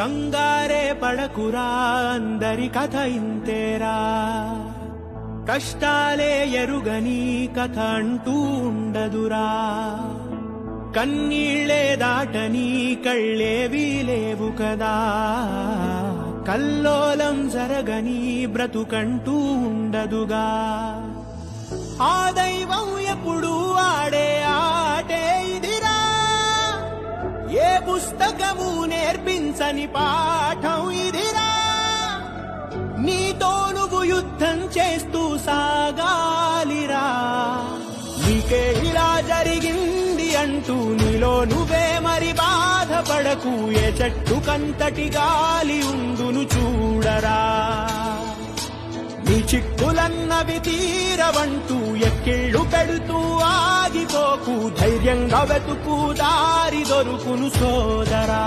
కంగారే పడకురా అందరి కథ ఇంతేరా కష్టాలే ఎరుగని కథ అంటూ ఉండదురా కన్నీళ్లే దాటని కళ్ళేవీ లేవు కదా కల్లోలం జరగని బ్రతుకంటూ ఉండదుగా ఆ దైవం ఎప్పుడు ఆడే ఆటే ఇదిరా ఏ పుస్తకము నేర్పించని పాఠం ఇదిరా నీతో నువ్వు యుద్ధం చేస్తూ సాగాలిరా నీకే ఇలా జరిగింది అంటూ నీలో నువ్వే మరి బాధపడకు ఏ చెట్టు కంతటి గాలి ఉండును చూడరా నీ చిక్కులన్నవి తీరవంటూ ఎక్కిళ్ళు పెడుతూ ఆగిపోకు ధైర్యంగా వెతుకు దారి దొరుకును సోదరా.